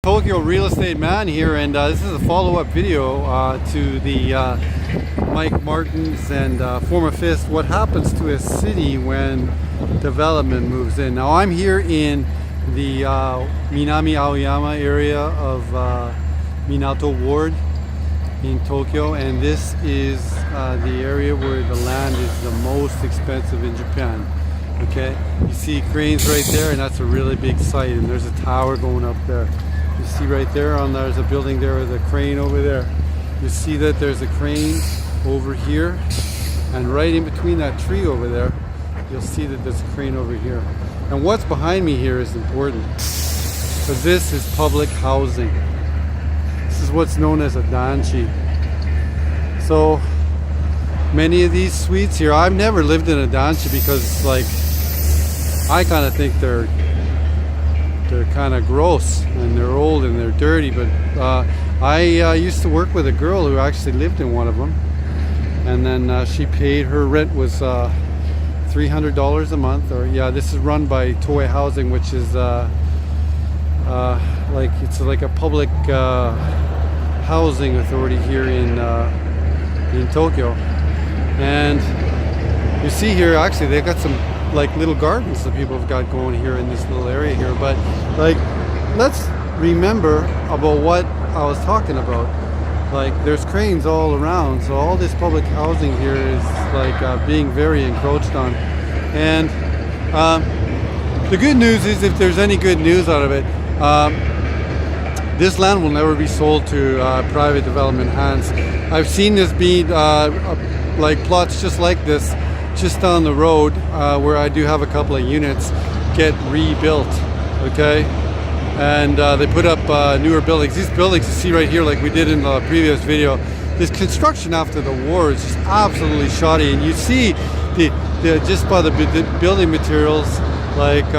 Tokyo Real Estate Man here, and this is a follow-up video to the Mike Martins and Forma Fist, what happens to a city when development moves in. Now I'm here in the Minami Aoyama area of Minato Ward in Tokyo, and this is the area where the land is the most expensive in Japan. Okay, you see cranes right there, and that's a really big site, and there's a tower going up there. You see right there, there's a building there with a crane over there. You see that there's a crane over here, and right in between that tree over there, you'll see that there's a crane over here. And what's behind me here is important, because this is public housing. This is what's known as a danchi. So many of these suites here, I've never lived in a danchi because, like, I kind of think they're kind of gross and they're old and they're dirty. But I used to work with a girl who actually lived in one of them, and then she paid, her rent was $300 a month. Or yeah, this is run by Toei Housing, which is like, it's like a public housing authority here in Tokyo. And you see here, actually they got some like little gardens that people have got going here in this little area here. But like, let's remember about what I was talking about. Like, there's cranes all around, so all this public housing here is like being very encroached on. And the good news is, if there's any good news out of it, this land will never be sold to private development hands. I've seen this be like plots just like this, just down the road, where I do have a couple of units, get rebuilt. Okay, and they put up newer buildings. These buildings you see right here, like we did in the previous video, this construction after the war is just absolutely shoddy, and you see the just by the building materials, like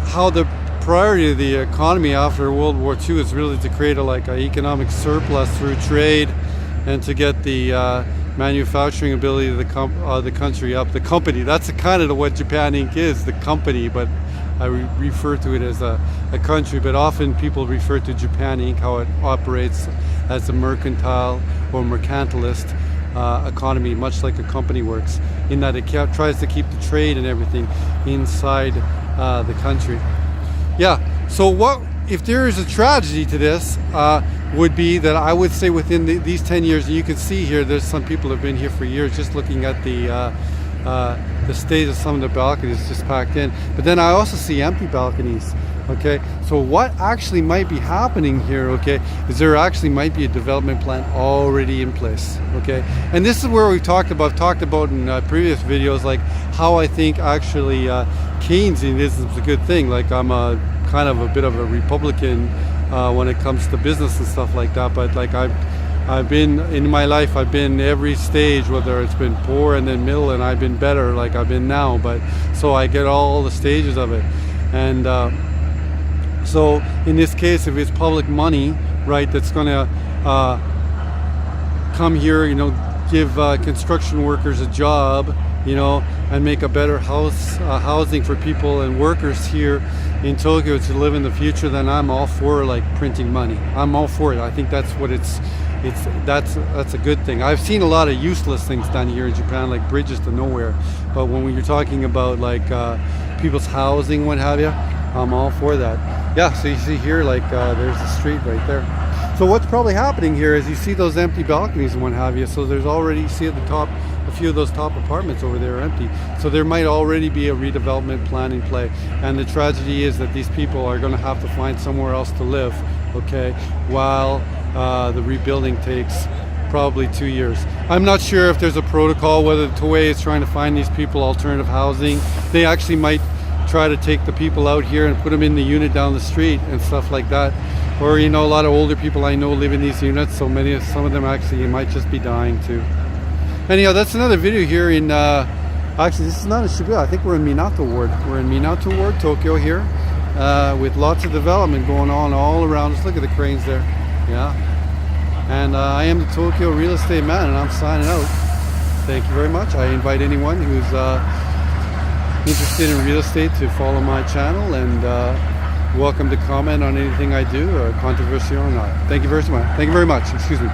how the priority of the economy after World War II is really to create an economic surplus through trade, and to get the manufacturing ability of the country up. The company, that's kind of what Japan Inc. is, the company, but I refer to it as a country. But often people refer to Japan Inc., how it operates as a mercantile or mercantilist economy, much like a company works, in that it tries to keep the trade and everything inside the country. Yeah, so what if there is a tragedy to this, would be that I would say within these 10 years, and you can see here, there's some people who have been here for years, just looking at the state of some of the balconies just packed in. But then I also see empty balconies. Okay, so what actually might be happening here, okay, is there actually might be a development plan already in place. Okay, and this is where we've talked about in previous videos, like how I think actually Keynesianism is a good thing. Like, I'm a kind of a bit of a Republican when it comes to business and stuff like that, but like I've been in my life, I've been every stage, whether it's been poor and then middle, and I've been better like I've been now. But so I get all the stages of it. And so in this case, if it's public money, right, that's going to come here, you know, give construction workers a job, you know, and make a better housing for people and workers here in Tokyo to live in the future, then I'm all for like printing money. I'm all for it. I think that's what that's a good thing. I've seen a lot of useless things done here in Japan, like bridges to nowhere. But when you're talking about like people's housing, what have you, I'm all for that. Yeah, so you see here, like there's the street right there. So what's probably happening here is you see those empty balconies and what have you. So there's already, you see at the top, a few of those top apartments over there are empty. So there might already be a redevelopment plan in play. And the tragedy is that these people are going to have to find somewhere else to live, okay, while the rebuilding takes probably 2 years. I'm not sure if there's a protocol, whether Toei is trying to find these people alternative housing. They actually might try to take the people out here and put them in the unit down the street and stuff like that. Or, you know, a lot of older people I know live in these units, so some of them actually might just be dying too. Anyhow, that's another video here in, actually this is not in Shibuya, I think we're in Minato Ward. We're in Minato Ward, Tokyo here, with lots of development going on all around. Just look at the cranes there, yeah. And I am the Tokyo Real Estate Man, and I'm signing out. Thank you very much. I invite anyone who's interested in real estate to follow my channel, and welcome to comment on anything I do, controversial or not. Thank you very much. Excuse me.